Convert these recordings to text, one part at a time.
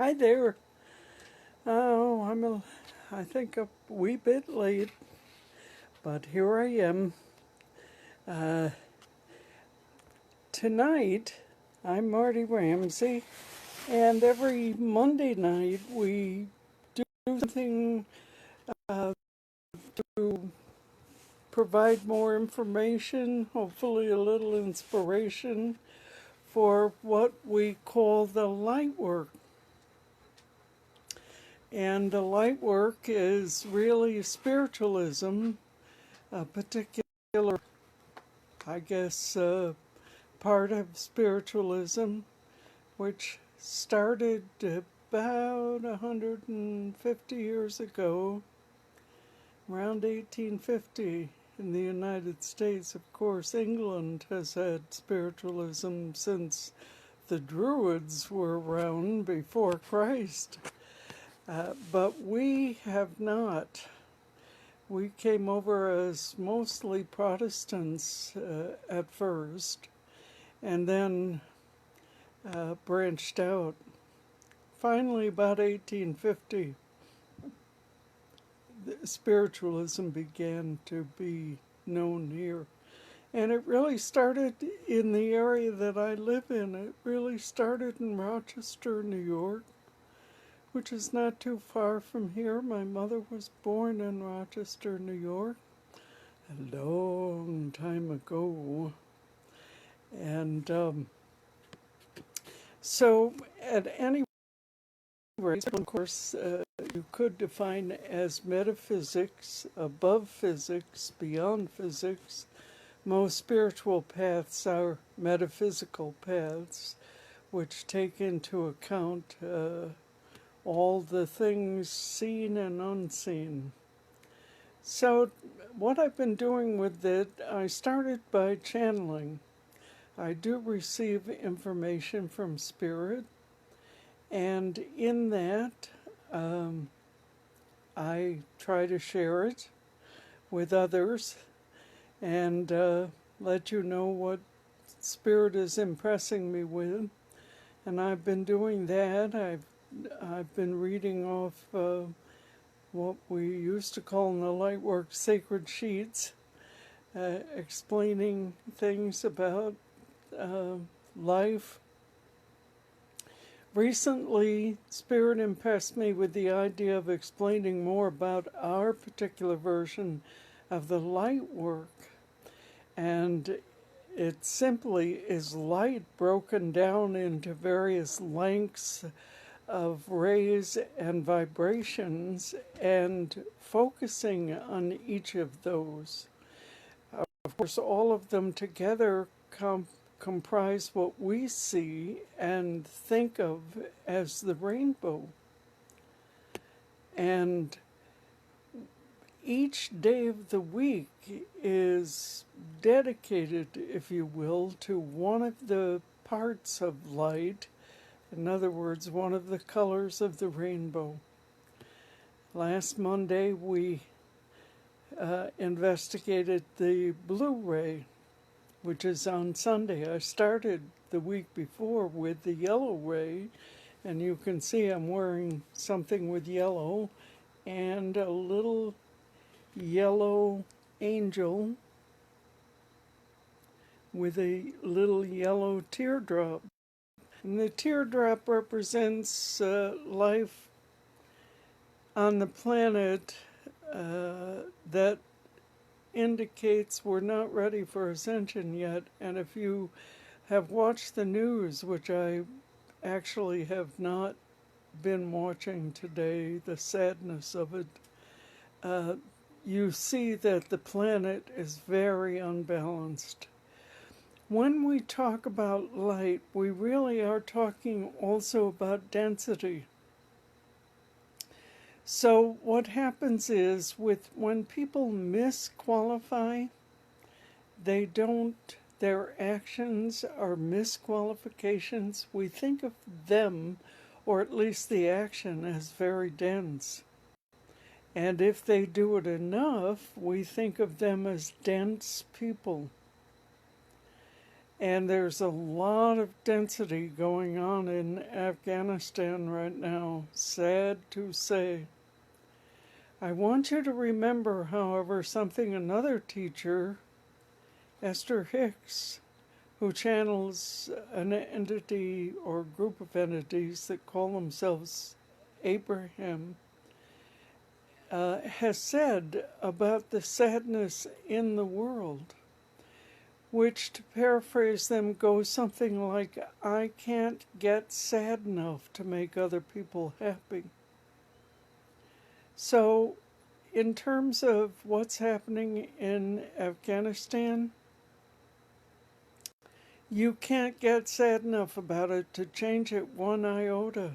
Hi there. Oh, I think a wee bit late, but here I am. Uh, Tonight, I'm Marty Ramsey, and every Monday night we do something uh, to provide more information, hopefully a little inspiration for what we call the light work. And the light work is really spiritualism, a particular, I guess, part of spiritualism, which started about 150 years ago, around 1850 in the United States. Of course, England has had spiritualism since the Druids were around before Christ. But we have not. We came over as mostly Protestants at first, and then branched out. Finally, about 1850, spiritualism began to be known here. And it really started in the area that I live in. It really started in Rochester, New York, which is not too far from here. My mother was born in Rochester, New York, a long time ago. And so at any rate, of course, you could define as metaphysics, above physics, beyond physics. Most spiritual paths are metaphysical paths, which take into account all the things seen and unseen. So what I've been doing with it, I started by channeling. I do receive information from Spirit, and in that, I try to share it with others and let you know what Spirit is impressing me with. And I've been doing that. I've been reading off what we used to call in the Lightwork sacred sheets, explaining things about life. Recently, Spirit impressed me with the idea of explaining more about our particular version of the light work. And it simply is light broken down into various lengths of rays and vibrations and focusing on each of those. Of course, all of them together comprise what we see and think of as the rainbow. And each day of the week is dedicated, if you will, to one of the parts of light. In other words, one of the colors of the rainbow. Last Monday, we investigated the blue ray, which is on Sunday. I started the week before with the yellow ray, and you can see I'm wearing something with yellow and a little yellow angel with a little yellow teardrop. And the teardrop represents life on the planet that indicates we're not ready for ascension yet. And if you have watched the news, which I actually have not been watching today, the sadness of it, you see that the planet is very unbalanced. When we talk about light, we really are talking also about density. So what happens is when people misqualify, their actions are misqualifications. We think of them, or at least the action, as very dense. And if they do it enough, we think of them as dense people. And there's a lot of density going on in Afghanistan right now, sad to say. I want you to remember, however, something another teacher, Esther Hicks, who channels an entity or group of entities that call themselves Abraham, has said about the sadness in the world, which, to paraphrase them, goes something like, I can't get sad enough to make other people happy. So, in terms of what's happening in Afghanistan, you can't get sad enough about it to change it one iota.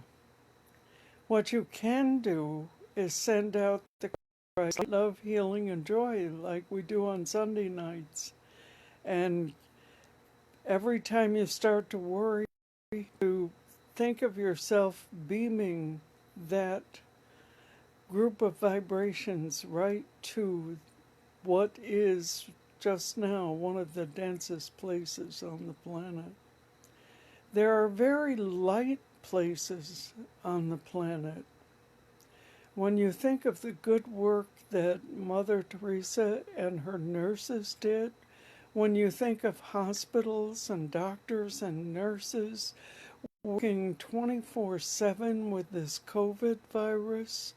What you can do is send out the Christ, love, healing, and joy like we do on Sunday nights. And every time you start to worry, to think of yourself beaming that group of vibrations right to what is just now one of the densest places on the planet. There are very light places on the planet. When you think of the good work that Mother Teresa and her nurses did, when you think of hospitals and doctors and nurses working 24/7 with this COVID virus,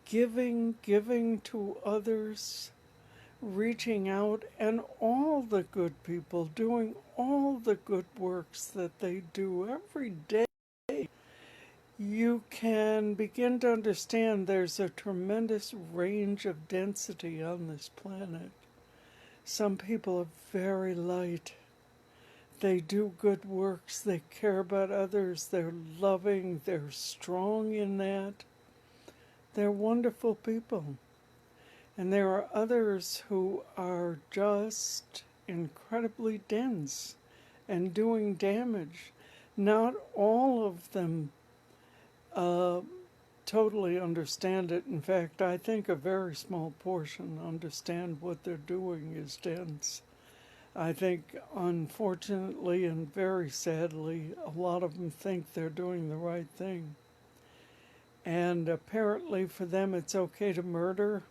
giving to others, reaching out, and all the good people doing all the good works that they do every day, you can begin to understand there's a tremendous range of density on this planet. Some people are very light. They do good works. They care about others. They're loving. They're strong in that. They're wonderful people. And there are others who are just incredibly dense and doing damage. Not all of them totally understand it. In fact, I think a very small portion understand what they're doing is dense. I think, unfortunately and very sadly, a lot of them think they're doing the right thing. And apparently for them it's okay to murder.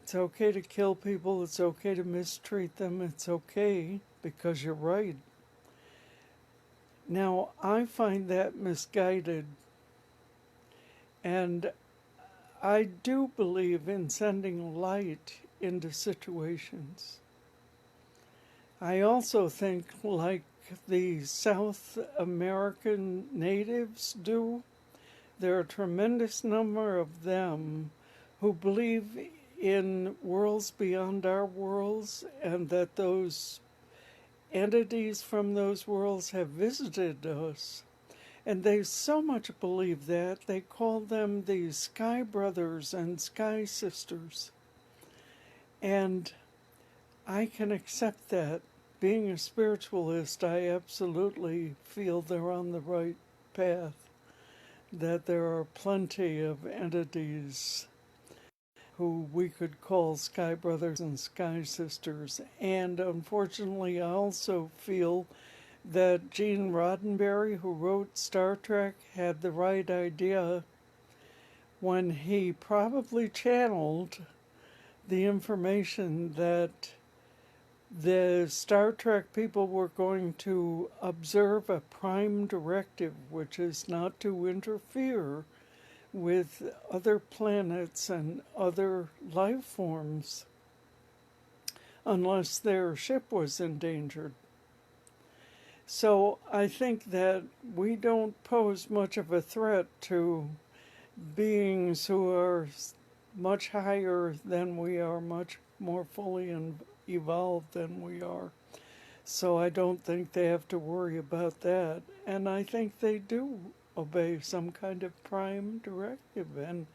It's okay to kill people. It's okay to mistreat them. It's okay because you're right. Now, I find that misguided. And I do believe in sending light into situations. I also think, like the South American natives do, there are a tremendous number of them who believe in worlds beyond our worlds, and that those entities from those worlds have visited us. And they so much believe that, they call them the Sky Brothers and Sky Sisters. And I can accept that. Being a spiritualist, I absolutely feel they're on the right path, that there are plenty of entities who we could call Sky Brothers and Sky Sisters. And unfortunately, I also feel that Gene Roddenberry, who wrote Star Trek, had the right idea when he probably channeled the information that the Star Trek people were going to observe a prime directive, which is not to interfere with other planets and other life forms unless their ship was endangered. So I think that we don't pose much of a threat to beings who are much higher than we are, much more fully evolved than we are. So I don't think they have to worry about that. And I think they do obey some kind of prime directive, and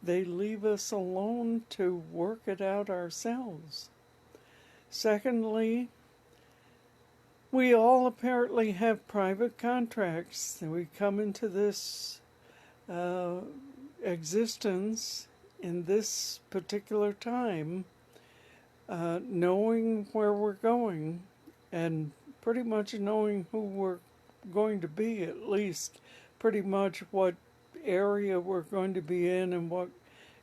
they leave us alone to work it out ourselves. Secondly, we all apparently have private contracts. We come into this existence in this particular time, knowing where we're going and pretty much knowing who we're going to be, at least pretty much what area we're going to be in and what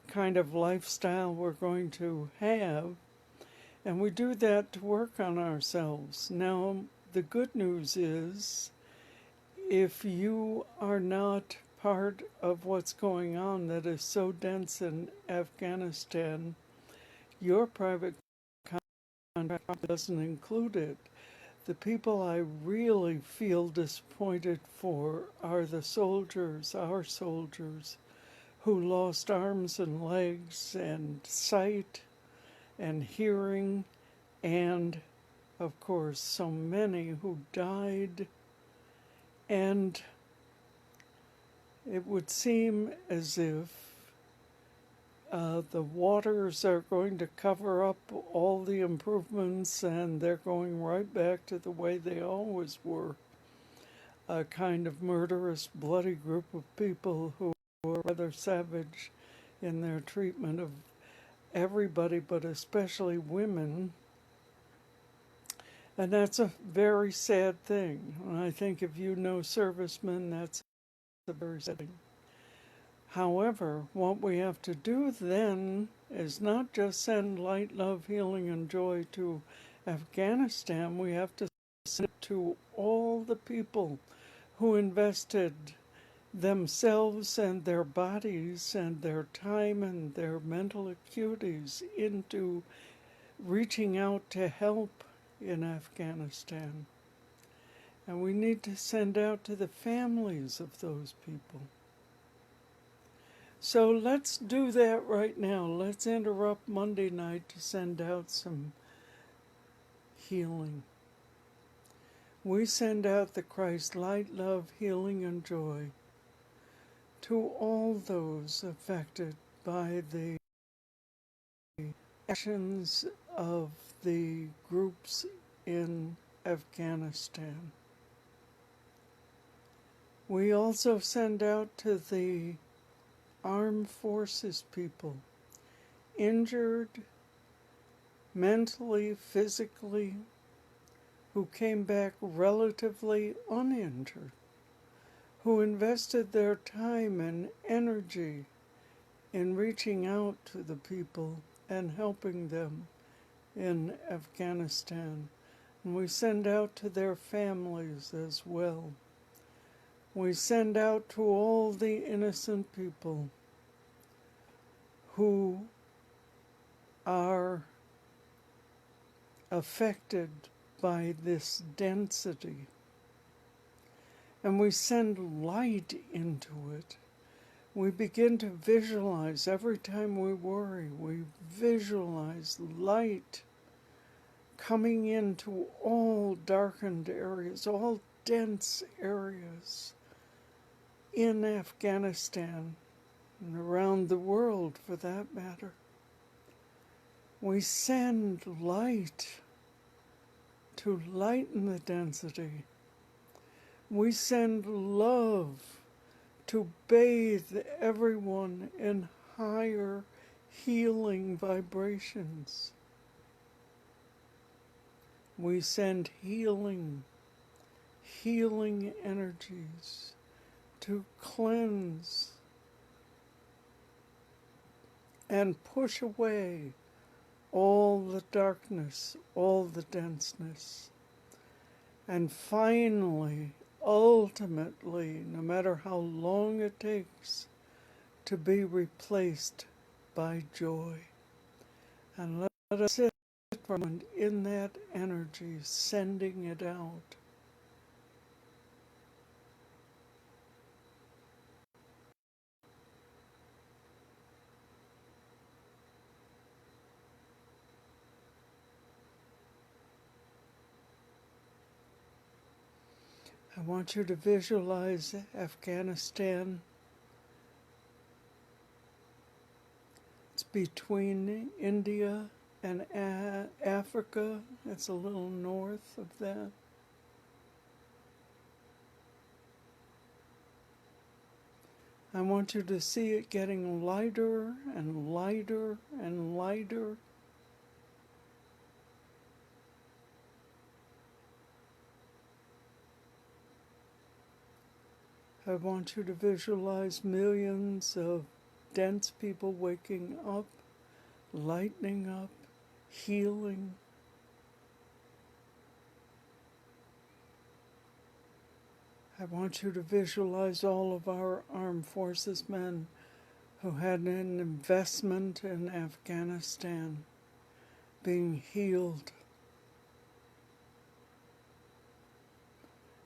kind of lifestyle we're going to have. And we do that to work on ourselves. Now, the good news is if you are not part of what's going on that is so dense in Afghanistan, your private contract doesn't include it. The people I really feel disappointed for are the soldiers, our soldiers, who lost arms and legs and sight and hearing, and, of course, so many who died. And it would seem as if the waters are going to cover up all the improvements and they're going right back to the way they always were. A kind of murderous, bloody group of people who were rather savage in their treatment of everybody, but especially women. And that's a very sad thing. And I think if you know servicemen, that's a very sad thing. However, what we have to do then is not just send light, love, healing, and joy to Afghanistan. We have to send it to all the people who invested themselves and their bodies and their time and their mental acuities into reaching out to help in Afghanistan. And we need to send out to the families of those people. So let's do that right now. Let's interrupt Monday night to send out some healing. We send out the Christ light, love, healing, and joy to all those affected by the actions of the groups in Afghanistan. We also send out to the armed forces people, injured mentally, physically, who came back relatively uninjured, who invested their time and energy in reaching out to the people and helping them in Afghanistan. And we send out to their families as well. We send out to all the innocent people who are affected by this density. And we send light into it. We begin to visualize every time we worry, we visualize light coming into all darkened areas, all dense areas in Afghanistan and around the world for that matter. We send light to lighten the density. We send love to bathe everyone in higher healing vibrations. We send healing energies to cleanse and push away all the darkness, all the denseness. And finally, ultimately, no matter how long it takes, to be replaced by joy. And let us sit for a moment in that energy, sending it out. I want you to visualize Afghanistan. It's between India and Africa. It's a little north of that. I want you to see it getting lighter and lighter and lighter. I want you to visualize millions of dense people waking up, lightening up, healing. I want you to visualize all of our armed forces men who had an investment in Afghanistan being healed,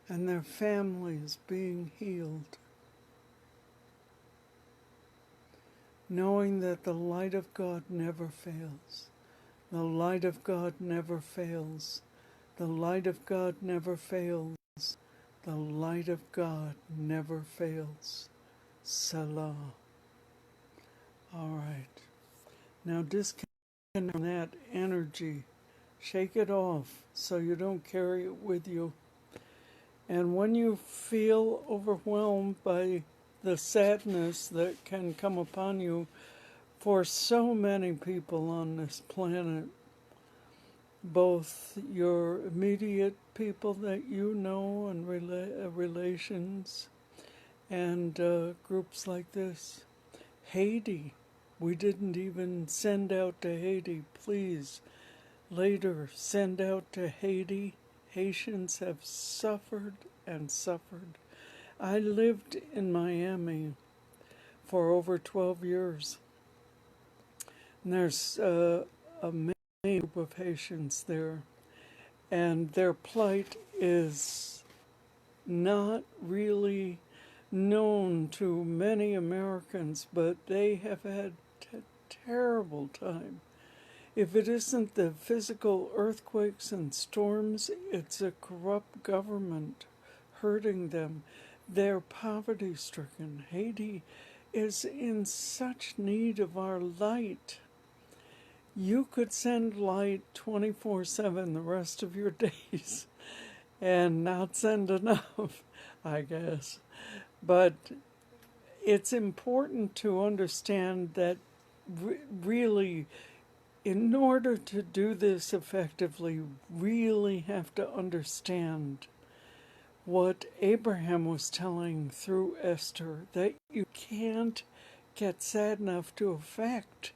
and their families being healed, knowing that the light of God never fails. The light of God never fails. The light of God never fails. The light of God never fails. Selah. All right. Now disconnect from that energy. Shake it off so you don't carry it with you. And when you feel overwhelmed by the sadness that can come upon you for so many people on this planet, both your immediate people that you know and relations and groups like this. Haiti, we didn't even send out to Haiti. Please, later, send out to Haiti. Haitians have suffered and suffered. I lived in Miami for over 12 years. And there's a main group of Haitians there. And their plight is not really known to many Americans, but they have had a terrible time. If it isn't the physical earthquakes and storms, it's a corrupt government hurting them. They're poverty-stricken. Haiti is in such need of our light. You could send light 24/7 the rest of your days and not send enough, I guess. But it's important to understand that really, in order to do this effectively, really have to understand what Abraham was telling through Esther, that you can't get sad enough to affect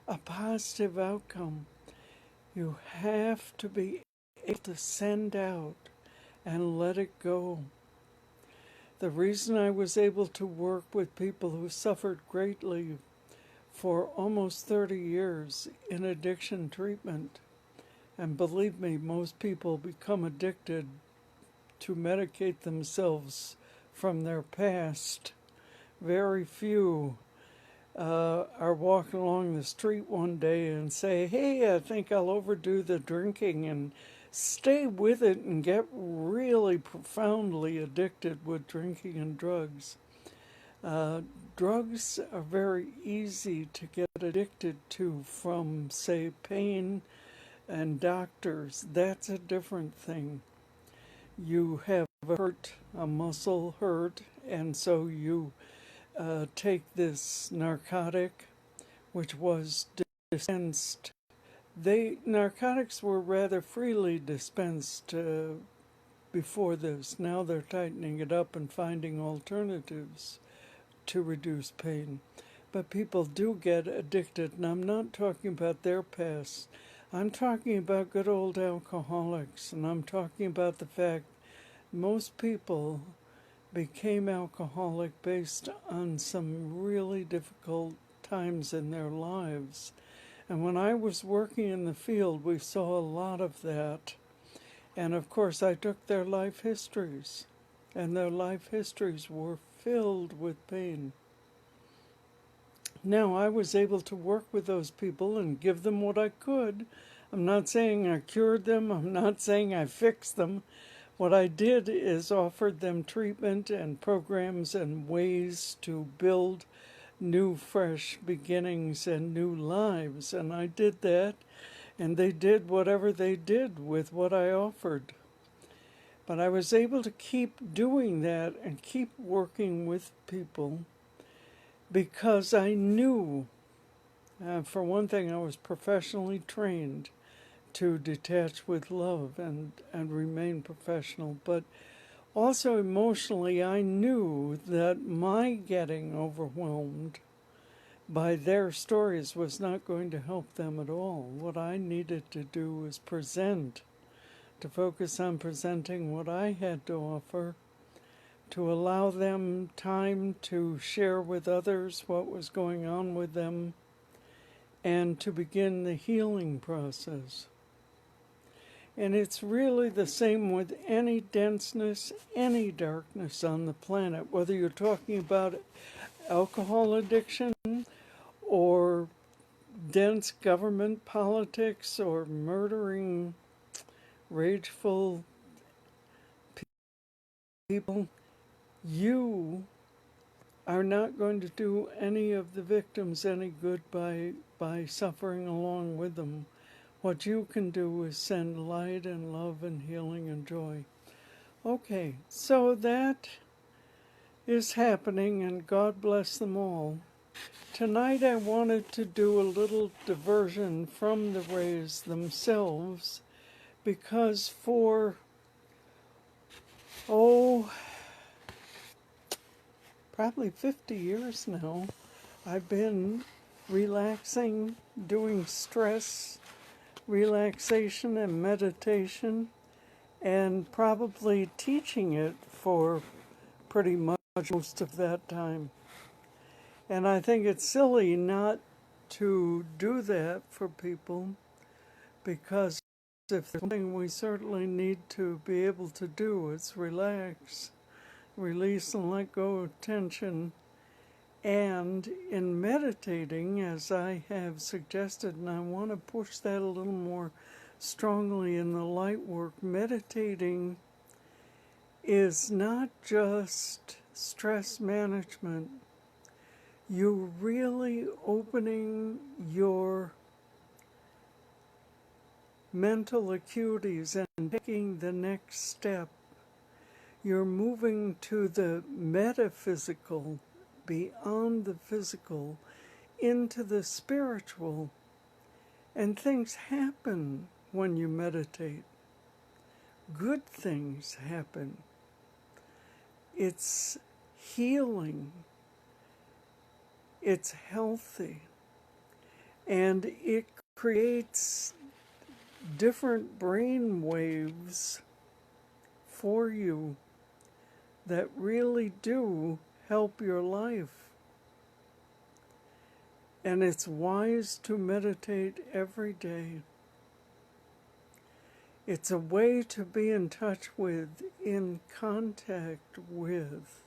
a positive outcome. You have to be able to send out and let it go. The reason I was able to work with people who suffered greatly for almost 30 years in addiction treatment, and believe me, most people become addicted to medicate themselves from their past. Very few are walking along the street one day and say, hey, I think I'll overdo the drinking, and stay with it and get really profoundly addicted with drinking and drugs. Drugs are very easy to get addicted to from, say, pain and doctors. That's a different thing. You have a muscle hurt, and so you take this narcotic, which was dispensed. Narcotics were rather freely dispensed before this. Now they're tightening it up and finding alternatives to reduce pain. But people do get addicted, and I'm not talking about their past. I'm talking about good old alcoholics, and I'm talking about the fact most people became alcoholic based on some really difficult times in their lives. And when I was working in the field, we saw a lot of that. And of course, I took their life histories, and their life histories were filled with pain. Now, I was able to work with those people and give them what I could. I'm not saying I cured them. I'm not saying I fixed them. What I did is offered them treatment and programs and ways to build new, fresh beginnings and new lives. And I did that, and they did whatever they did with what I offered. But I was able to keep doing that and keep working with people because I knew, for one thing, I was professionally trained to detach with love and remain professional. But Also, emotionally, I knew that my getting overwhelmed by their stories was not going to help them at all. What I needed to do was to focus on presenting what I had to offer, to allow them time to share with others what was going on with them, and to begin the healing process. And it's really the same with any denseness, any darkness on the planet, whether you're talking about alcohol addiction or dense government politics or murdering rageful people. You are not going to do any of the victims any good by suffering along with them. What you can do is send light and love and healing and joy. Okay, so that is happening, and God bless them all. Tonight I wanted to do a little diversion from the rays themselves because for, probably 50 years now, I've been relaxing, doing stress relaxation and meditation, and probably teaching it for pretty much most of that time. And I think it's silly not to do that for people, because if there's something we certainly need to be able to do, it's relax, release and let go of tension. And in meditating, as I have suggested, and I want to push that a little more strongly in the light work, meditating is not just stress management. You're really opening your mental acuities and taking the next step. You're moving to the metaphysical, beyond the physical, into the spiritual. And things happen when you meditate. Good things happen. It's healing. It's healthy. And it creates different brain waves for you that really do help your life. And it's wise to meditate every day. It's a way to be in touch with, in contact with,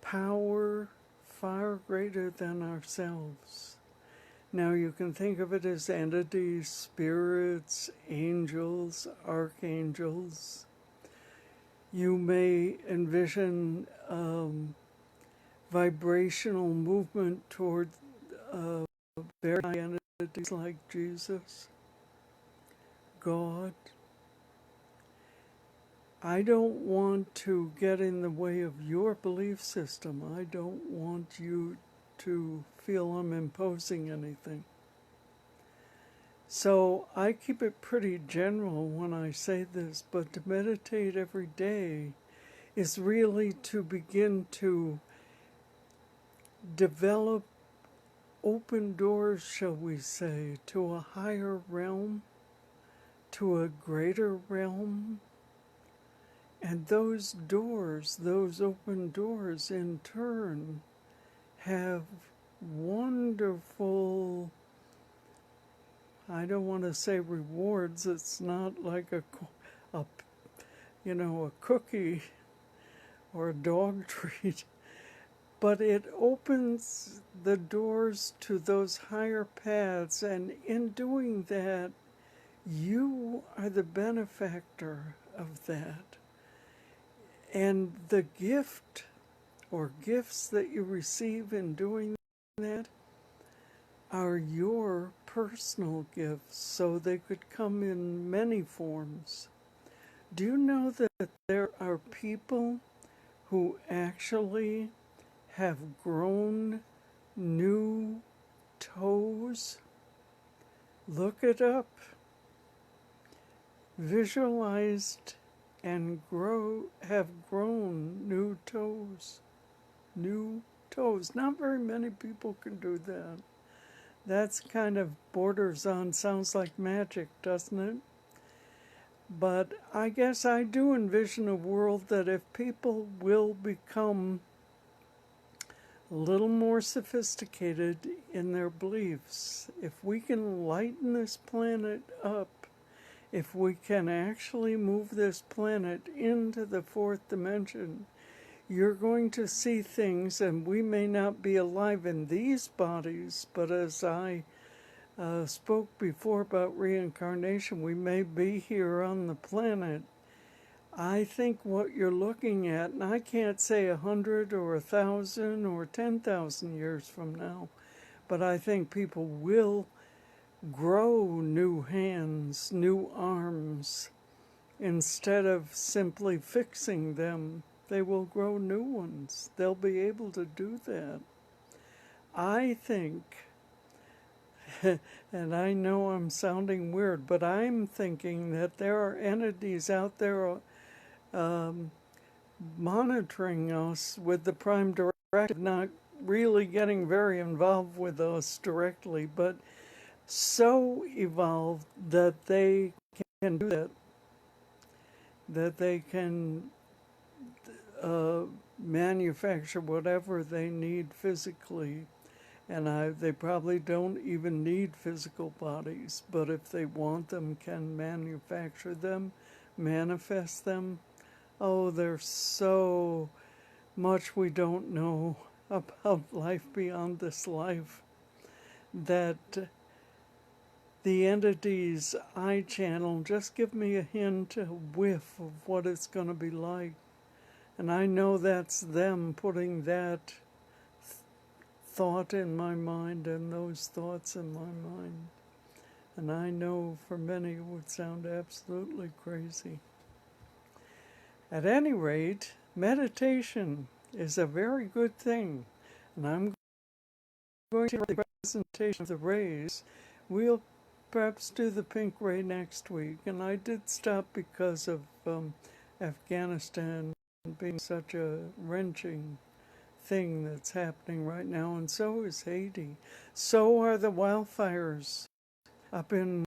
power far greater than ourselves. Now you can think of it as entities, spirits, angels, archangels. You may envision vibrational movement toward very high entities like Jesus, God. I don't want to get in the way of your belief system. I don't want you to feel I'm imposing anything. So I keep it pretty general when I say this, but to meditate every day is really to begin to develop open doors, shall we say, to a higher realm, to a greater realm. And those doors, those open doors in turn, have wonderful, I don't want to say rewards, it's not like a cookie or a dog treat, but it opens the doors to those higher paths, and in doing that, you are the benefactor of that. And the gift or gifts that you receive in doing that are your personal gifts, so they could come in many forms. Do you know that there are people who actually have grown new toes? Look it up. Visualized and have grown new toes. New toes. Not very many people can do that. That's kind of borders on, sounds like magic, doesn't it? But I guess I do envision a world that if people will become a little more sophisticated in their beliefs, if we can lighten this planet up, if we can actually move this planet into the fourth dimension, you're going to see things, and we may not be alive in these bodies, but as I spoke before about reincarnation, we may be here on the planet. I think what you're looking at, and I can't say 100 or 1,000 or 10,000 years from now, but I think people will grow new hands, new arms. Instead of simply fixing them, they will grow new ones. They'll be able to do that. I think, and I know I'm sounding weird, but I'm thinking that there are entities out there monitoring us with the prime directive, not really getting very involved with us directly, but so evolved that they can do that they can manufacture whatever they need physically. And they probably don't even need physical bodies, but if they want them, can manufacture them, manifest them. Oh, there's so much we don't know about life beyond this life that the entities I channel just give me a hint, a whiff of what it's going to be like. And I know that's them putting that thought in my mind and those thoughts in my mind. And I know for many it would sound absolutely crazy. At any rate, meditation is a very good thing. And I'm going to do the presentation of the rays. We'll perhaps do the pink ray next week. And I did stop because of Afghanistan being such a wrenching thing that's happening right now, and so is Haiti. So are the wildfires up in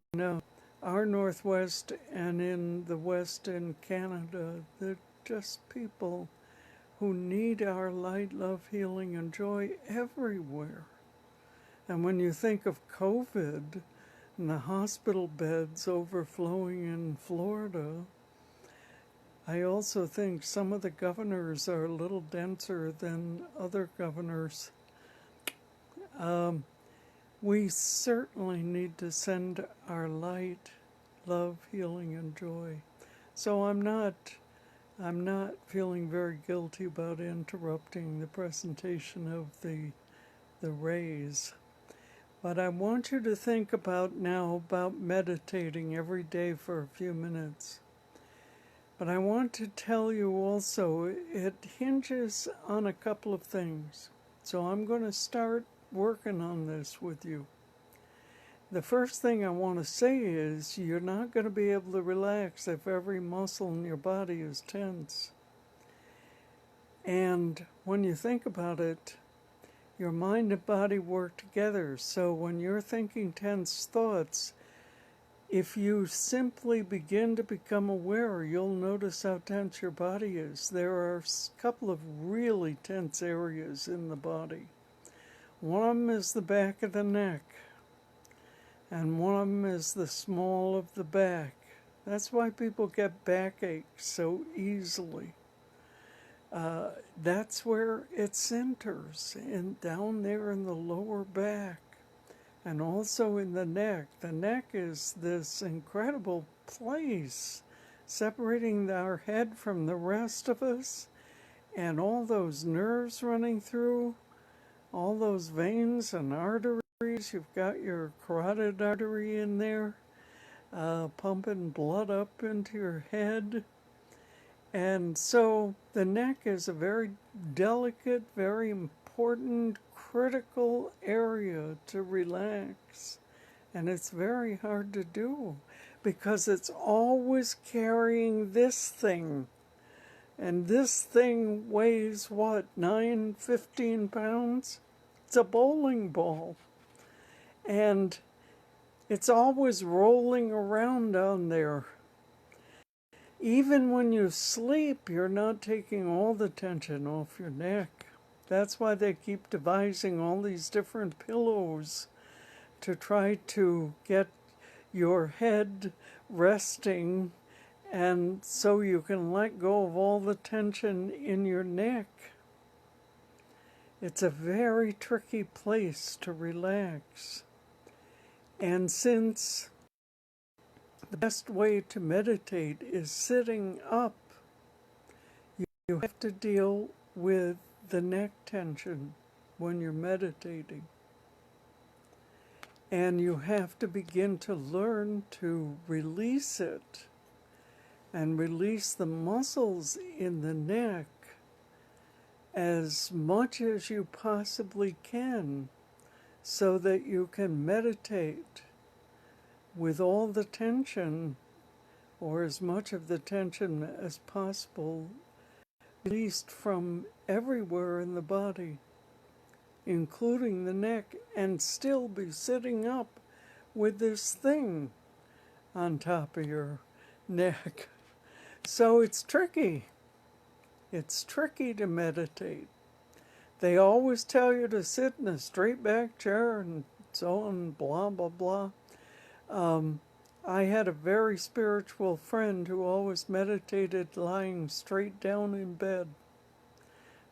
our northwest and in the west in Canada. They're just people who need our light, love, healing, and joy everywhere. And when you think of COVID and the hospital beds overflowing in Florida, I also think some of the governors are a little denser than other governors. We certainly need to send our light, love, healing, and joy. So I'm not feeling very guilty about interrupting the presentation of the rays. But I want you to think about meditating every day for a few minutes. But I want to tell you also, it hinges on a couple of things. So I'm going to start working on this with you. The first thing I want to say is you're not going to be able to relax if every muscle in your body is tense. And when you think about it, your mind and body work together. So when you're thinking tense thoughts, if you simply begin to become aware, you'll notice how tense your body is. There are a couple of really tense areas in the body. One of them is the back of the neck, and one of them is the small of the back. That's why people get backaches so easily. That's where it centers, down there in the lower back. And also in the neck. The neck is this incredible place separating our head from the rest of us, and all those nerves running through, all those veins and arteries. You've got your carotid artery in there, pumping blood up into your head. And so the neck is a very delicate, very important, critical area to relax. And it's very hard to do. because it's always carrying this thing. And this thing weighs what, 15 pounds? It's a bowling ball. And it's always rolling around down there. Even when you sleep, you're not taking all the tension off your neck. That's why they keep devising all these different pillows to try to get your head resting, and so you can let go of all the tension in your neck. It's a very tricky place to relax. And since the best way to meditate is sitting up, you have to deal with the neck tension when you're meditating. And you have to begin to learn to release it and release the muscles in the neck as much as you possibly can so that you can meditate with all the tension, or as much of the tension as possible, released from everywhere in the body, including the neck, and still be sitting up with this thing on top of your neck. So it's tricky. It's tricky to meditate. They always tell you to sit in a straight back chair and so on, blah, blah, blah. I had a very spiritual friend who always meditated lying straight down in bed.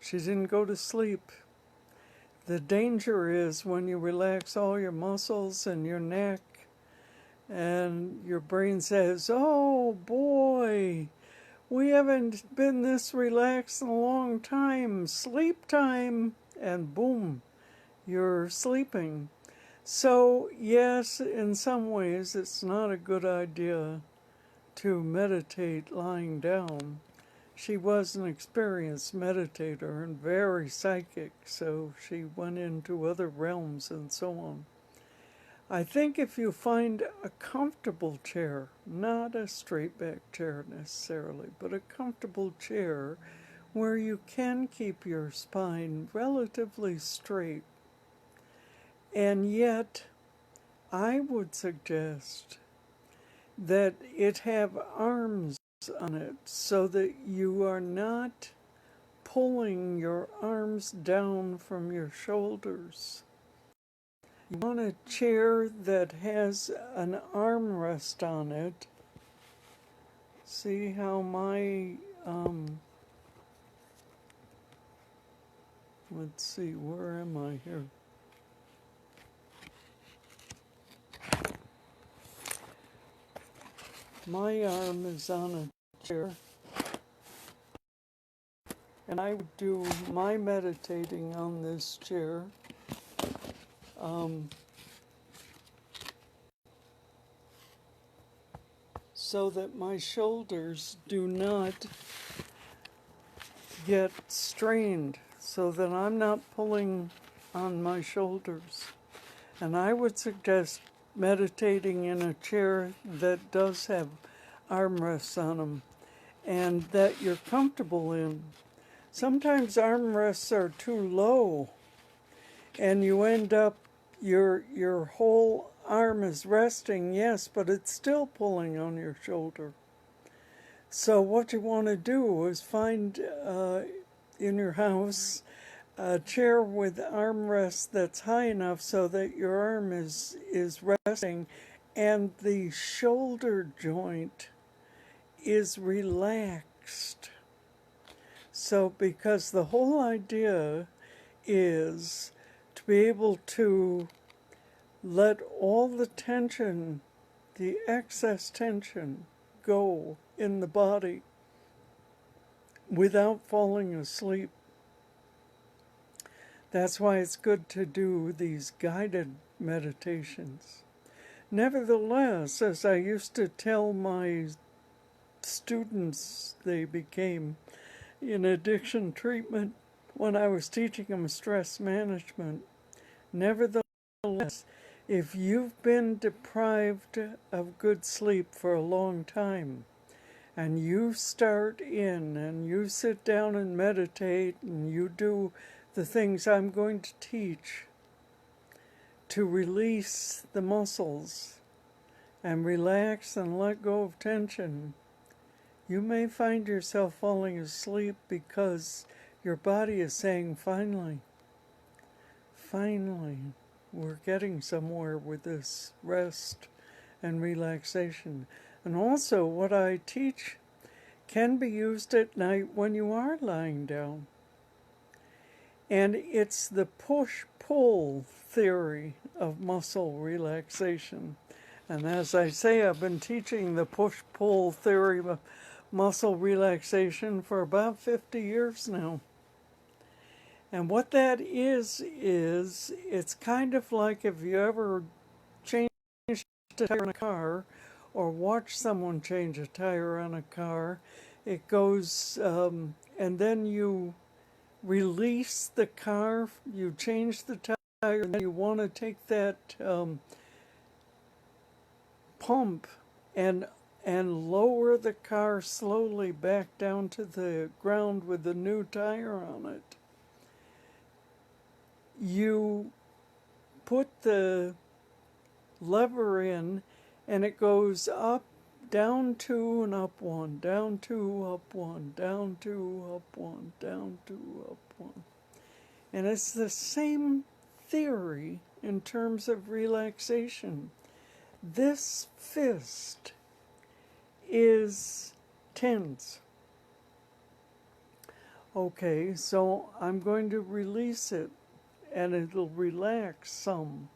She didn't go to sleep. The danger is when you relax all your muscles and your neck, and your brain says, oh boy, we haven't been this relaxed in a long time, sleep time, and boom, you're sleeping. So yes, in some ways it's not a good idea to meditate lying down. She was an experienced meditator and very psychic, so she went into other realms and so on. I think if you find a comfortable chair, not a straight back chair necessarily, but a comfortable chair where you can keep your spine relatively straight, and yet I would suggest that it have arms on it so that you are not pulling your arms down from your shoulders. You want a chair that has an armrest on it. See how my, let's see, where am I here? My arm is on a chair, and I would do my meditating on this chair. So that my shoulders do not get strained, so that I'm not pulling on my shoulders. And I would suggest meditating in a chair that does have armrests on them and that you're comfortable in. Sometimes armrests are too low and you end up, your whole arm is resting, yes, but it's still pulling on your shoulder. So what you want to do is find in your house a chair with armrests that's high enough so that your arm is resting and the shoulder joint is relaxed. So because the whole idea is to be able to let all the tension, the excess tension, go in the body without falling asleep. That's why it's good to do these guided meditations. Nevertheless, as I used to tell my students, they became in addiction treatment when I was teaching them stress management, nevertheless, If you've been deprived of good sleep for a long time, and you start in and you sit down and meditate and you do the things I'm going to teach to release the muscles and relax and let go of tension, you may find yourself falling asleep because your body is saying, finally, finally, we're getting somewhere with this rest and relaxation. And also, what I teach can be used at night when you are lying down. And it's the push-pull theory of muscle relaxation. And as I say, I've been teaching the push-pull theory of muscle relaxation for about 50 years now. And what that is it's kind of like if you ever change a tire on a car or watch someone change a tire on a car. It goes, and then you release the car, you change the tire, and then you want to take that pump and lower the car slowly back down to the ground with the new tire on it. You put the lever in and it goes up, down two and up one, down two, up one, down two, up one, down two, up one. And it's the same theory in terms of relaxation. This fist is tense. Okay, so I'm going to release it and it'll relax some.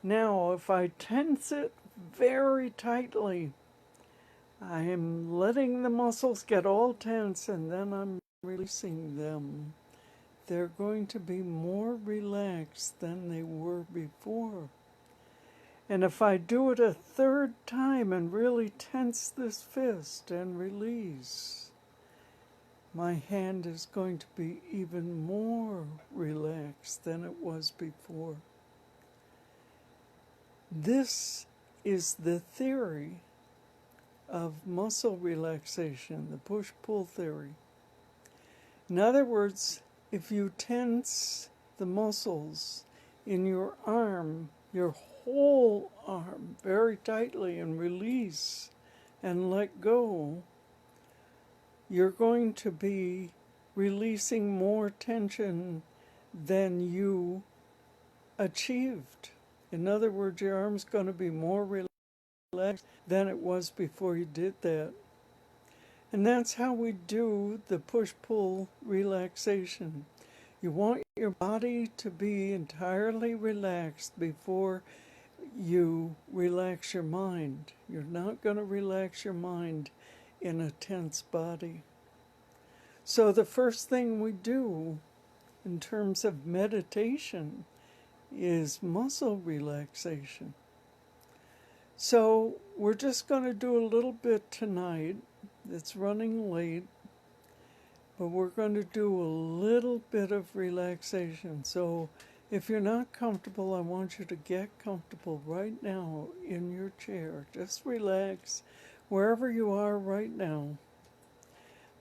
Now, if I tense it very tightly, I am letting the muscles get all tense and then I'm releasing them. They're going to be more relaxed than they were before. And if I do it a third time and really tense this fist and release, my hand is going to be even more relaxed than it was before. This is the theory of muscle relaxation, the push-pull theory. In other words, if you tense the muscles in your arm, your whole arm, very tightly and release and let go, you're going to be releasing more tension than you achieved. In other words, your arm's going to be more relaxed than it was before you did that. And that's how we do the push-pull relaxation. You want your body to be entirely relaxed before you relax your mind. You're not going to relax your mind in a tense body. So the first thing we do in terms of meditation is muscle relaxation. So we're just going to do a little bit tonight. It's running late, but we're going to do a little bit of relaxation. So if you're not comfortable, I want you to get comfortable right now in your chair. Just relax wherever you are right now.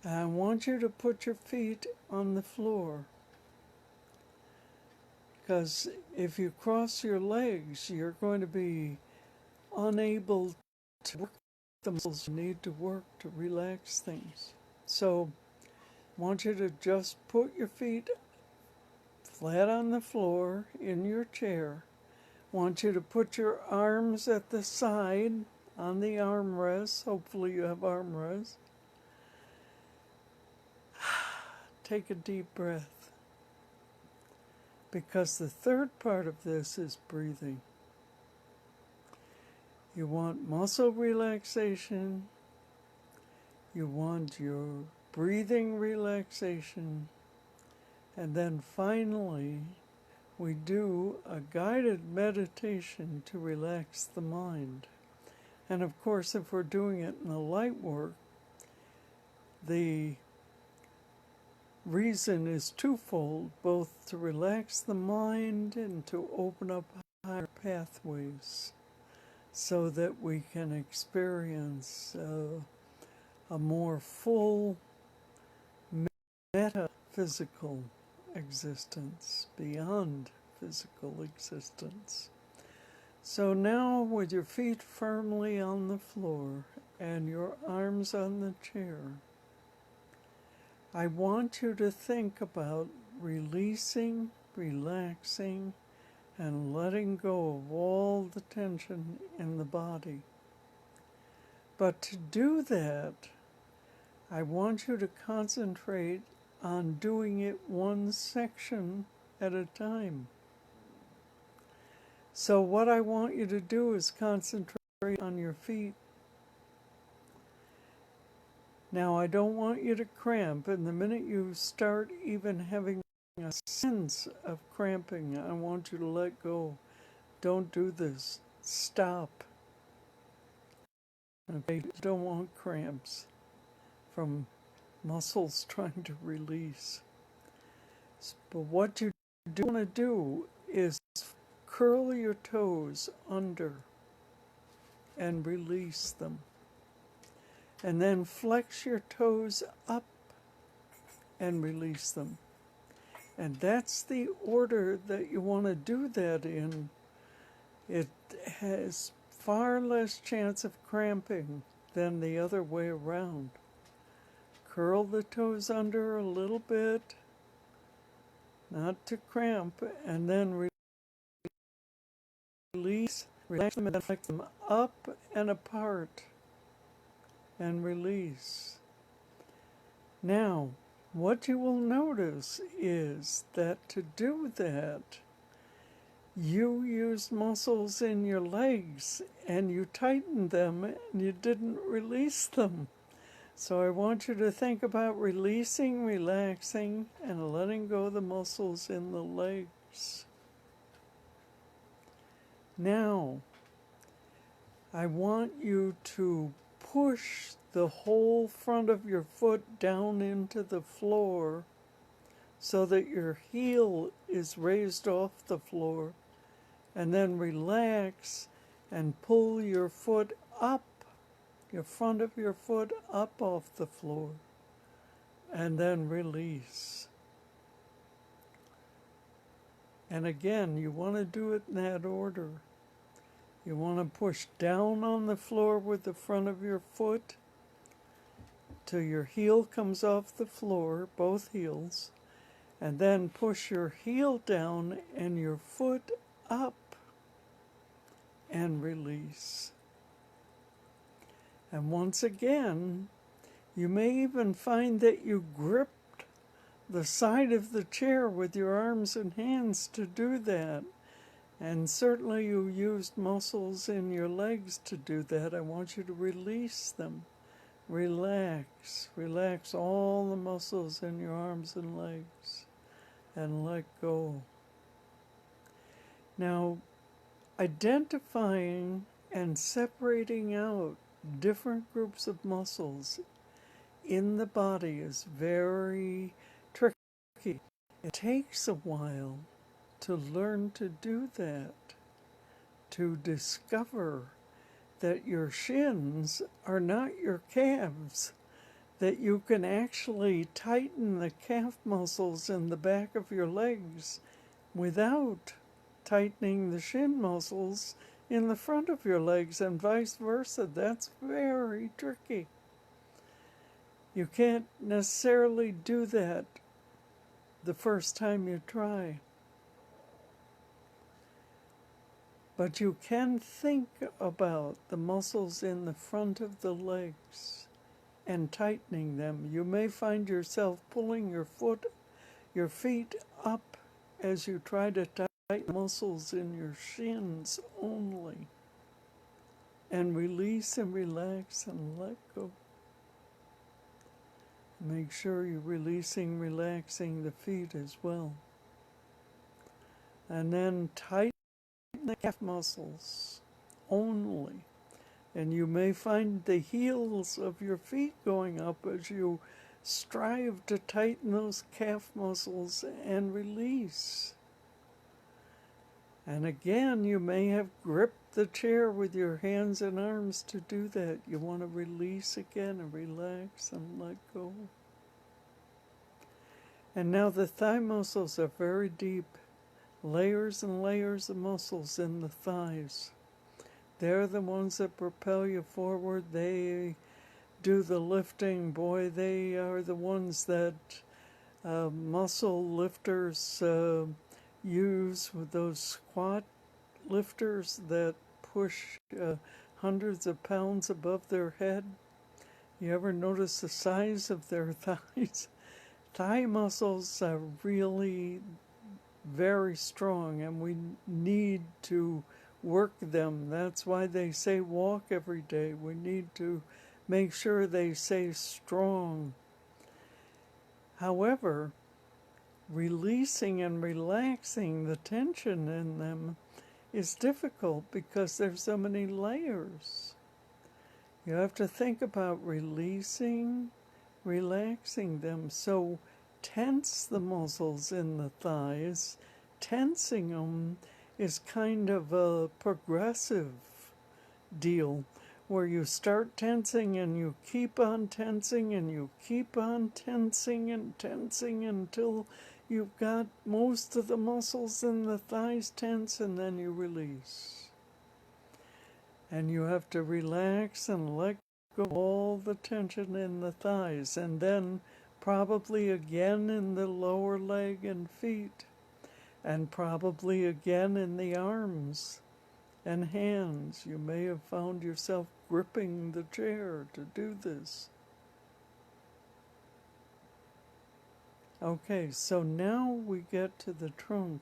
I want you to put your feet on the floor, because if you cross your legs, you're going to be unable to work the muscles you need to work to relax things. So I want you to just put your feet flat on the floor in your chair. I want you to put your arms at the side on the armrests. Hopefully you have armrests. Take a deep breath, because the third part of this is breathing. You want muscle relaxation. You want your breathing relaxation. And then finally, we do a guided meditation to relax the mind. And of course, if we're doing it in the light work, the reason is twofold, both to relax the mind and to open up higher pathways so that we can experience a more full metaphysical existence beyond physical existence. So now, with your feet firmly on the floor and your arms on the chair, I want you to think about releasing, relaxing, and letting go of all the tension in the body. But to do that, I want you to concentrate on doing it one section at a time. So what I want you to do is concentrate on your feet. Now, I don't want you to cramp, and the minute you start even having a sense of cramping, I want you to let go. Don't do this. Stop. Okay, you don't want cramps from muscles trying to release. But what you do want to do is curl your toes under and release them. And then flex your toes up and release them. And that's the order that you want to do that in. It has far less chance of cramping than the other way around. Curl the toes under a little bit, not to cramp, and then release, relax them, and flex them up and apart, and release. Now, what you will notice is that to do that, you used muscles in your legs and you tightened them and you didn't release them. So I want you to think about releasing, relaxing, and letting go of the muscles in the legs. Now, I want you to push the whole front of your foot down into the floor so that your heel is raised off the floor, and then relax and pull your foot up, your front of your foot up off the floor, and then release. And again, you want to do it in that order. You want to push down on the floor with the front of your foot till your heel comes off the floor, both heels, and then push your heel down and your foot up and release. And once again, you may even find that you gripped the side of the chair with your arms and hands to do that. And certainly you used muscles in your legs to do that. I want you to release them. Relax. Relax all the muscles in your arms and legs. And let go. Now, identifying and separating out different groups of muscles in the body is very tricky. It takes a while to learn to do that, to discover that your shins are not your calves, that you can actually tighten the calf muscles in the back of your legs without tightening the shin muscles in the front of your legs, and vice versa. That's very tricky. You can't necessarily do that the first time you try. But you can think about the muscles in the front of the legs and tightening them. You may find yourself pulling your feet up as you try to tighten muscles in your shins only. And release and relax and let go. Make sure you're releasing, relaxing the feet as well. And then tighten the calf muscles only. And you may find the heels of your feet going up as you strive to tighten those calf muscles and release. And again, you may have gripped the chair with your hands and arms to do that. You want to release again and relax and let go. And now the thigh muscles are very deep, layers and layers of muscles in the thighs. They're the ones that propel you forward. They do the lifting. Boy, they are the ones that muscle lifters use with those squat lifters that push hundreds of pounds above their head. You ever notice the size of their thighs? Thigh muscles are really very strong, and we need to work them. That's why they say walk every day. We need to make sure they stay strong. However, releasing and relaxing the tension in them is difficult because there's so many layers. You have to think about releasing, relaxing them. So tense the muscles in the thighs. Tensing them is kind of a progressive deal where you start tensing and you keep on tensing and you keep on tensing and tensing until you've got most of the muscles in the thighs tense, and then you release. And you have to relax and let go of all the tension in the thighs, and then probably again in the lower leg and feet, and probably again in the arms and hands. You may have found yourself gripping the chair to do this. Okay, so now we get to the trunk.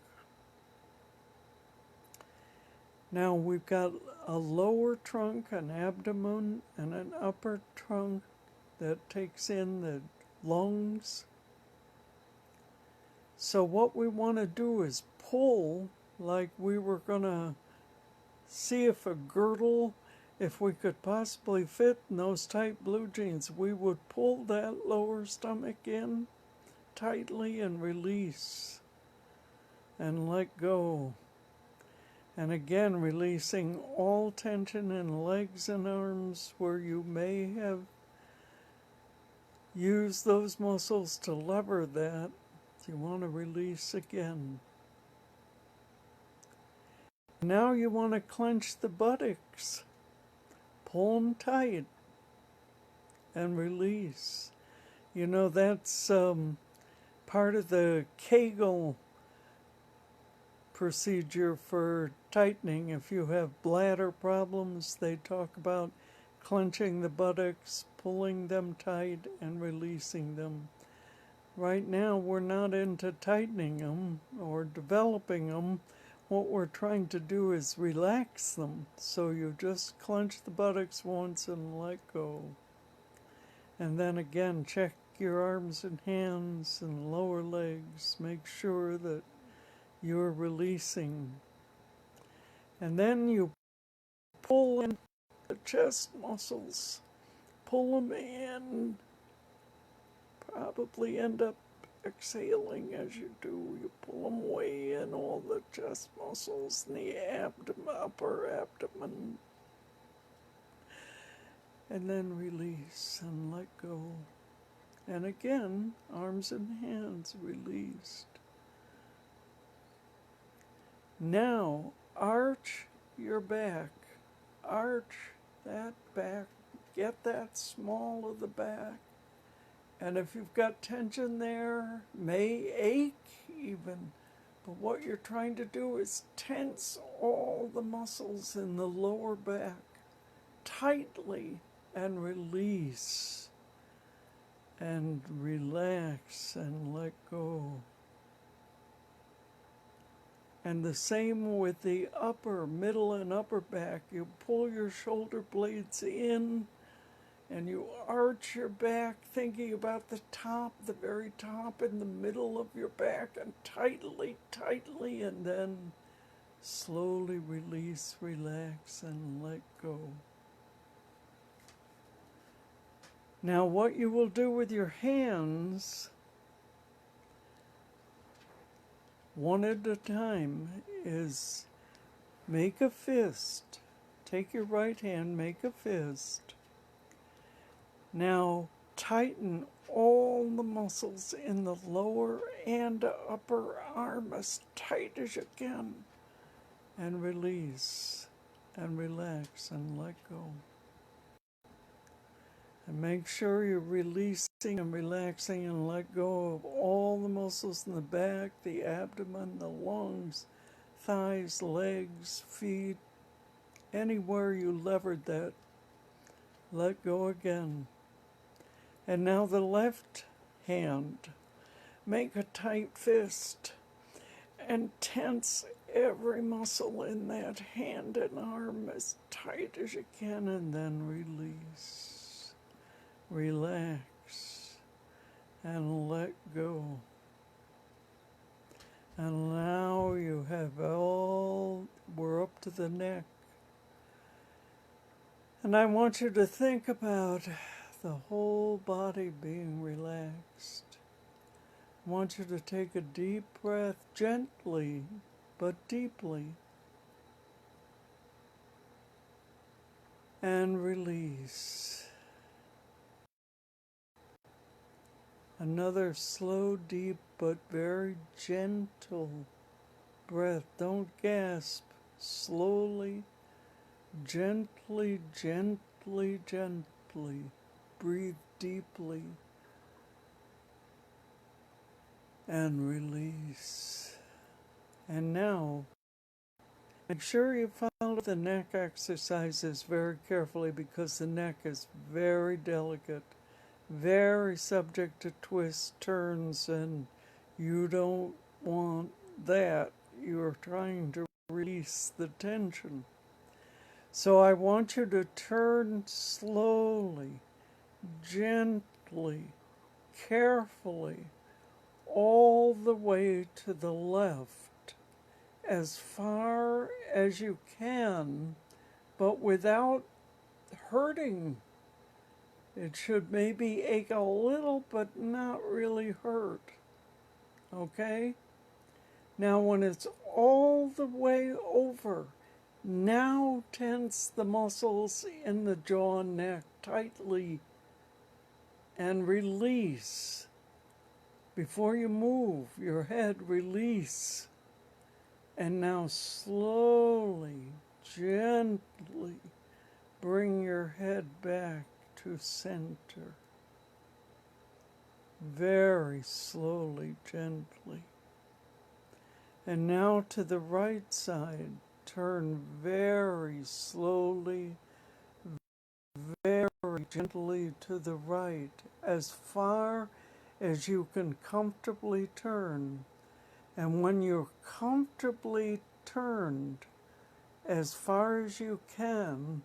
Now we've got a lower trunk, an abdomen, and an upper trunk that takes in the lungs. So what we want to do is pull like we were going to see if a girdle, if we could possibly fit in those tight blue jeans, we would pull that lower stomach in tightly and release and let go. And again, releasing all tension in legs and arms where you may have used those muscles to lever that. You want to release again. Now you want to clench the buttocks. Pull them tight and release. You know, that's part of the Kegel procedure for tightening. If you have bladder problems, they talk about clenching the buttocks, pulling them tight, and releasing them. Right now, we're not into tightening them or developing them. What we're trying to do is relax them. So you just clench the buttocks once and let go. And then again, check your arms and hands and lower legs. Make sure that you're releasing. And then you pull in the chest muscles. Pull them in. Probably end up exhaling as you do. You pull them way in, all the chest muscles and the abdomen, upper abdomen. And then release and let go. And again, arms and hands released. Now, arch your back. Arch that back. Get that small of the back. And if you've got tension there, may ache even. But what you're trying to do is tense all the muscles in the lower back tightly and release. And relax and let go. And the same with the upper, middle, and upper back. You pull your shoulder blades in and you arch your back, thinking about the top, the very top in the middle of your back, and tightly, tightly, and then slowly release, relax, and let go. Now, what you will do with your hands, one at a time, is Make a fist. Take your right hand, make a fist. Now tighten all the muscles in the lower and upper arm as tight as you can. And release and relax and let go. And make sure you're releasing and relaxing and let go of all the muscles in the back, the abdomen, the lungs, thighs, legs, feet, anywhere you levered that. Let go again. And now the left hand. Make a tight fist and tense every muscle in that hand and arm as tight as you can, and then release. Relax and let go. And now you have we're up to the neck. And I want you to think about the whole body being relaxed. I want you to take a deep breath, gently but deeply, and release. Another slow, deep, but very gentle breath. Don't gasp. Slowly, gently, gently, gently. Breathe deeply and release. And now, make sure you follow the neck exercises very carefully, because the neck is very delicate, very subject to twists, turns, and you don't want that. You're trying to release the tension. So I want you to turn slowly, gently, carefully, all the way to the left, as far as you can, but without hurting. It should maybe ache a little, but not really hurt. Okay? Now when it's all the way over, now tense the muscles in the jaw and neck tightly and release. Before you move your head, release. And now slowly, gently bring your head back to center. Very slowly, gently. And now to the right side, turn very slowly, very gently to the right, as far as you can comfortably turn. And when you're comfortably turned, as far as you can,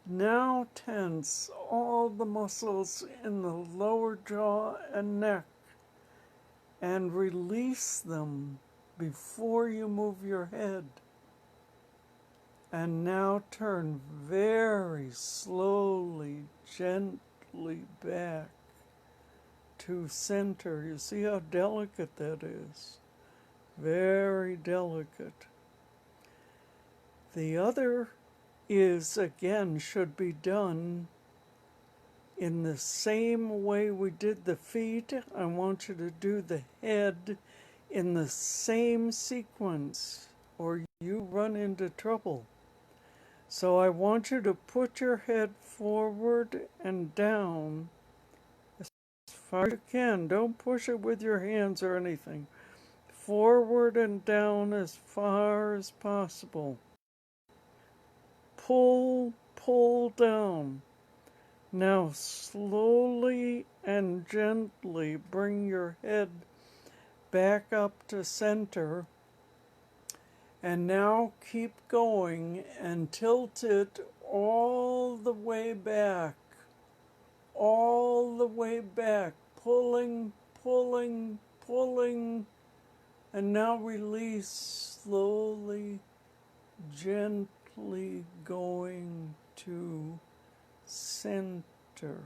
now tense all the muscles in the lower jaw and neck and release them before you move your head. And now turn very slowly, gently back to center. You see how delicate that is? Very delicate. The other is, again, should be done in the same way we did the feet. I want you to do the head in the same sequence, or you run into trouble. So I want you to put your head forward and down as far as you can. Don't push it with your hands or anything. Forward and down as far as possible. Pull, pull down. Now slowly and gently bring your head back up to center. And now keep going and tilt it all the way back. All the way back. Pulling, pulling, pulling. And now release slowly, gently going to center.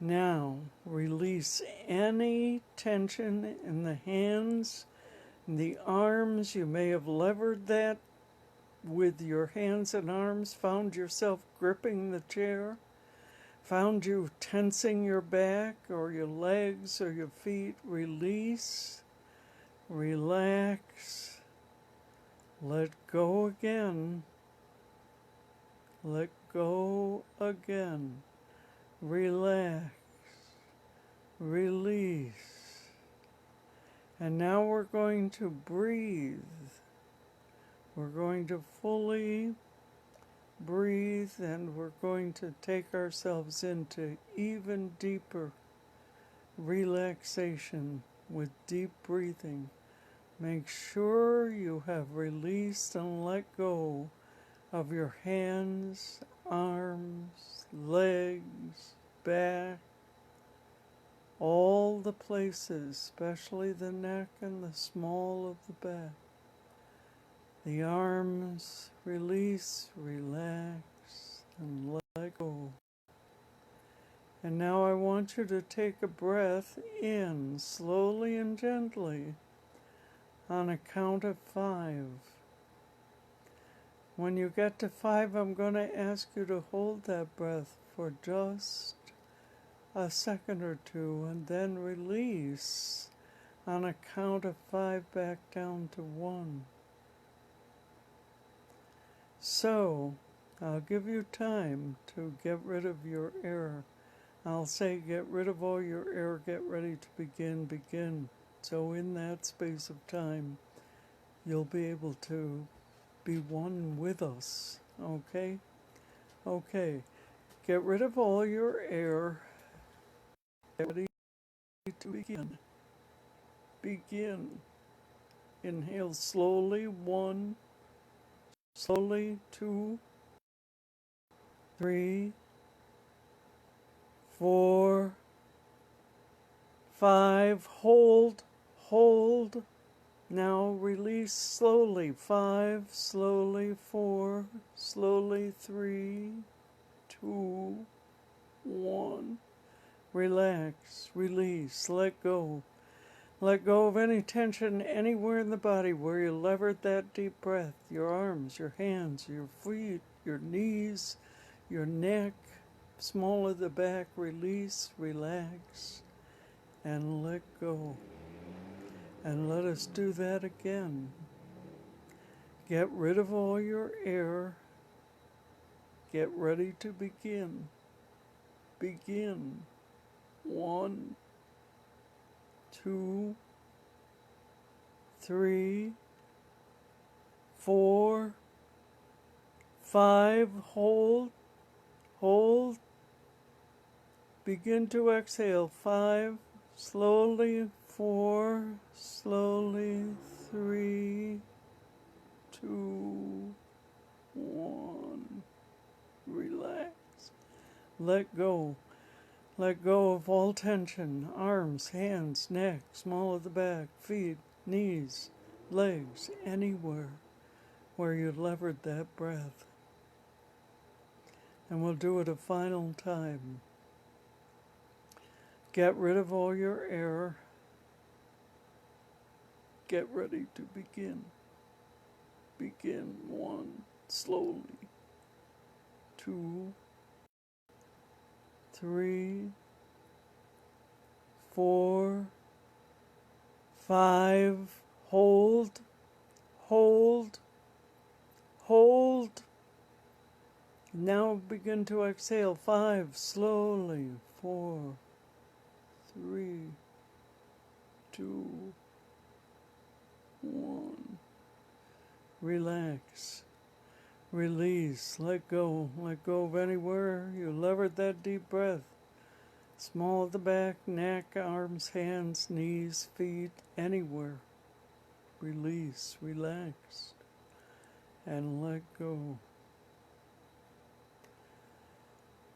Now release any tension in the hands, The arms, you may have levered that with your hands and arms, found yourself gripping the chair, found you tensing your back or your legs or your feet. Release, relax, let go again, let go again, relax, release. And now we're going to breathe. We're going to fully breathe, and we're going to take ourselves into even deeper relaxation with deep breathing. Make sure you have released and let go of your hands, arms, legs, back, all the places, especially the neck and the small of the back. The arms, release, relax, and let go. And now I want you to take a breath in, slowly and gently, on a count of 5. When you get to 5, I'm going to ask you to hold that breath for just a second or two, and then release on a count of 5 back down to 1. So, I'll give you time to get rid of your air. I'll say get rid of all your air, get ready to begin. So in that space of time, you'll be able to be one with us, okay? Okay, get rid of all your air, get ready to begin. Begin. Inhale slowly, 1, slowly, 2, 3, 4, 5, hold, hold. Now release slowly, 5, slowly, 4, slowly, 3, 2, 1. Relax, release, let go. Let go of any tension anywhere in the body where you levered that deep breath. Your arms, your hands, your feet, your knees, your neck, small of the back. Release, relax, and let go. And let us do that again. Get rid of all your air. Get ready to begin. Begin. 1, 2, 3, 4, 5. Hold, hold. Begin to exhale. 5, slowly. 4, slowly. 3, 2, 1. Relax. Let go. Let go of all tension. Arms, hands, neck, small of the back, feet, knees, legs, anywhere where you levered that breath. And we'll do it a final time. Get rid of all your air. Get ready to begin. Begin. 1, slowly. 2, 3, 4, 5. Hold, hold, hold. Now begin to exhale. 5, slowly. 4, 3, 2, 1. Relax. Release. Let go. Let go of anywhere you levered that deep breath. Small of the back, neck, arms, hands, knees, feet, anywhere. Release. Relax. And let go.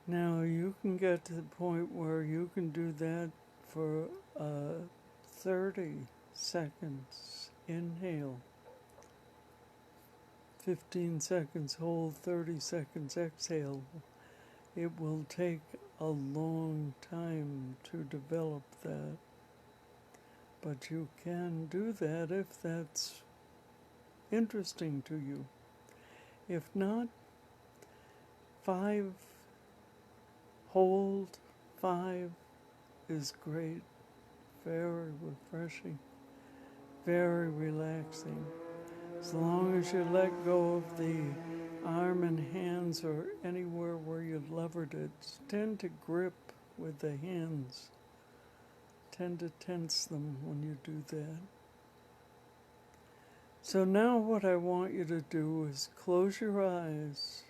Now you can get to the point where you can do that for 30 seconds. Inhale. 15 seconds hold, 30 seconds exhale. It will take a long time to develop that. but you can do that if that's interesting to you. If not, 5, hold, 5 is great, very refreshing, very relaxing. As long as you let go of the arm and hands or anywhere where you've levered it, tend to grip with the hands, tend to tense them when you do that. So now what I want you to do is close your eyes,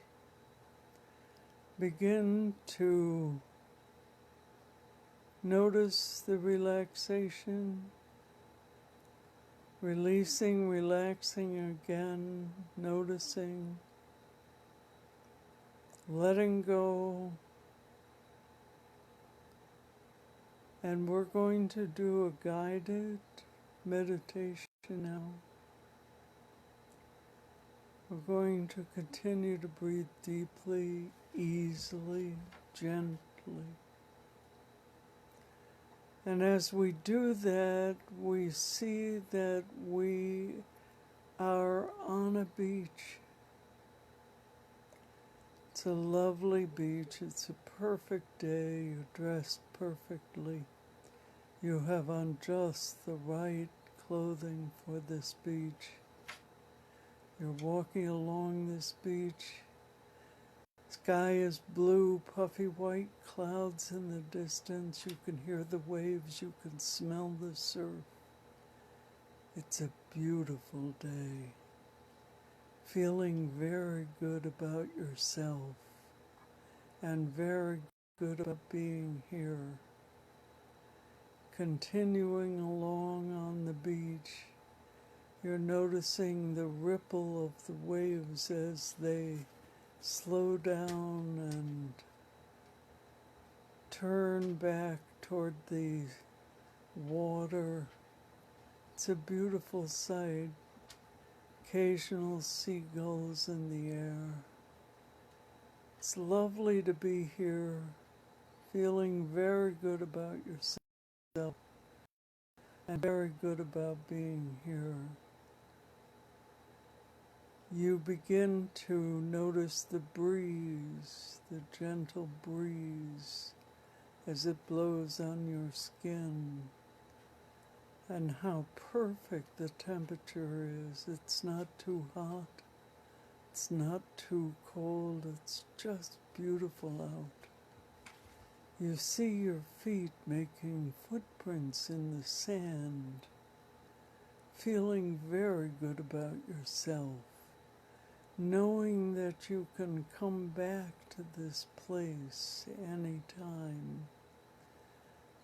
begin to notice the relaxation, releasing, relaxing again, noticing, letting go. And we're going to do a guided meditation now. We're going to continue to breathe deeply, easily, gently. And as we do that, we see that we are on a beach. It's a lovely beach. It's a perfect day. You're dressed perfectly. You have on just the right clothing for this beach. You're walking along this beach. Sky is blue, puffy white clouds in the distance. You can hear the waves. You can smell the surf. It's a beautiful day. Feeling very good about yourself and very good about being here. Continuing along on the beach, you're noticing the ripple of the waves as they slow down and turn back toward the water. It's a beautiful sight. Occasional seagulls in the air. It's lovely to be here, feeling very good about yourself and very good about being here. You begin to notice the breeze, the gentle breeze as it blows on your skin, and how perfect the temperature is. It's not too hot, it's not too cold, it's just beautiful out. You see your feet making footprints in the sand, feeling very good about yourself, knowing that you can come back to this place anytime.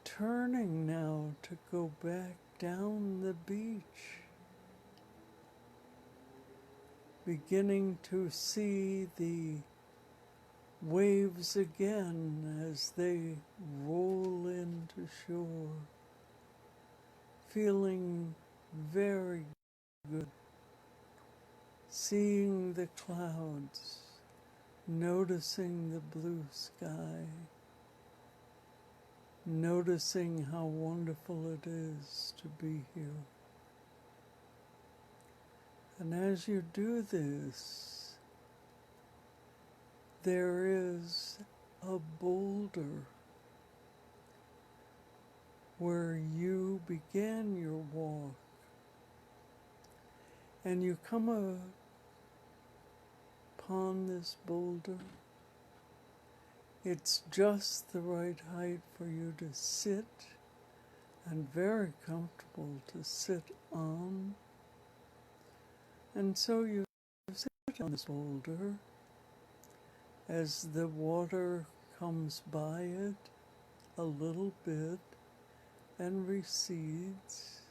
Turning now to go back down the beach, beginning to see the waves again as they roll into shore, feeling very good, seeing the clouds, noticing the blue sky, noticing how wonderful it is to be here. And as you do this, there is a boulder where you began your walk, and you come upon this boulder. It's just the right height for you to sit, and very comfortable to sit on. And so you sit on this boulder as the water comes by it a little bit and recedes.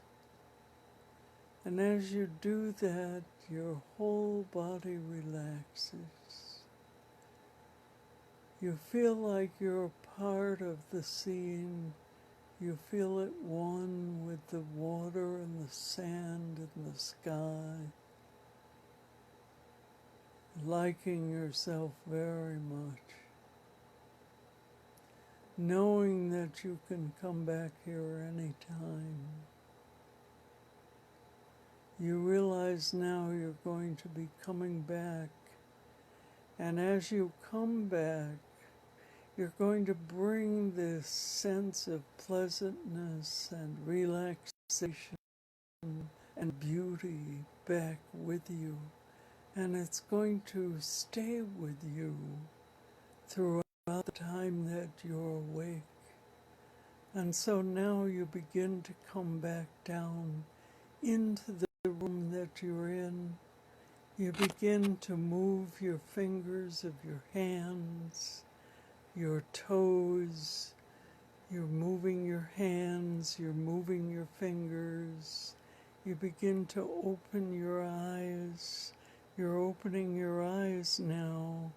And as you do that, your whole body relaxes. You feel like you're a part of the scene. You feel at one with the water and the sand and the sky, liking yourself very much, knowing that you can come back here anytime. you realize now you're going to be coming back. And as you come back, you're going to bring this sense of pleasantness and relaxation and beauty back with you. And it's going to stay with you throughout the time that you're awake. And so now you begin to come back down into the room that you're in. You begin to move your fingers of your hands, your toes. You're moving your hands, you're moving your fingers. You begin to open your eyes. You're opening your eyes now.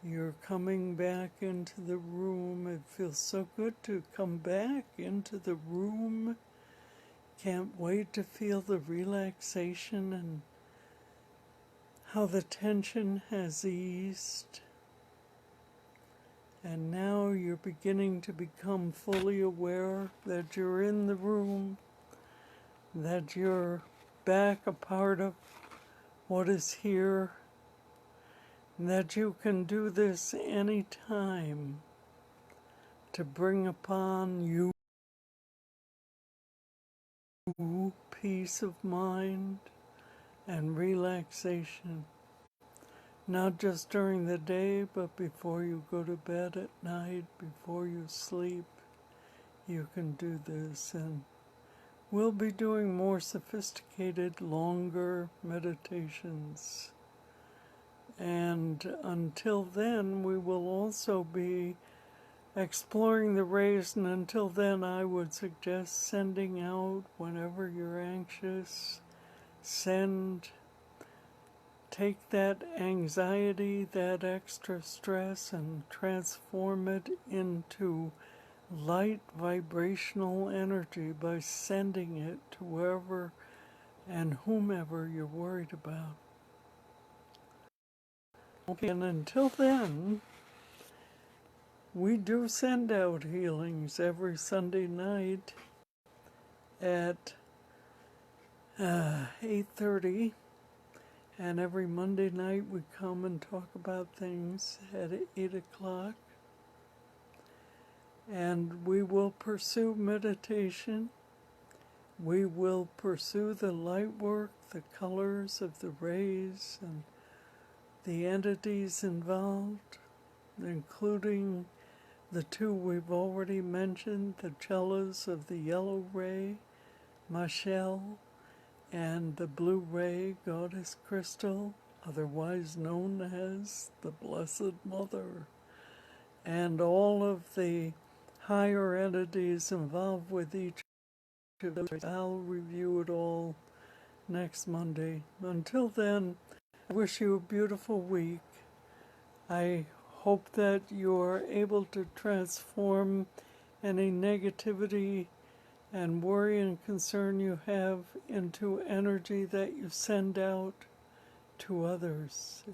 You're coming back into the room. It feels so good to come back into the room. Can't wait to feel the relaxation and how the tension has eased. And now you're beginning to become fully aware that you're in the room, that you're back a part of what is here, and that you can do this any time to bring upon you peace of mind and relaxation. Not just during the day, but before you go to bed at night, before you sleep, you can do this. And we'll be doing more sophisticated, longer meditations. And until then, we will also be exploring the rays. And until then, I would suggest sending out whenever you're anxious. Take that anxiety, that extra stress, and transform it into light vibrational energy by sending it to wherever and whomever you're worried about. Okay, and until then, we do send out healings every Sunday night at 8:30. And every Monday night we come and talk about things at 8 o'clock. And we will pursue meditation. We will pursue the light work, the colors of the rays, and the entities involved, including the two we've already mentioned, the cellos of the yellow ray, Michelle, and the blue ray, Goddess Crystal, otherwise known as the Blessed Mother, and all of the higher entities involved with each of those. I'll review it all next Monday. Until then, I wish you a beautiful week. I hope that you're able to transform any negativity and worry and concern you have into energy that you send out to others.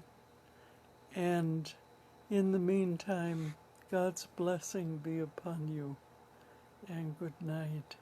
And in the meantime, God's blessing be upon you, and good night.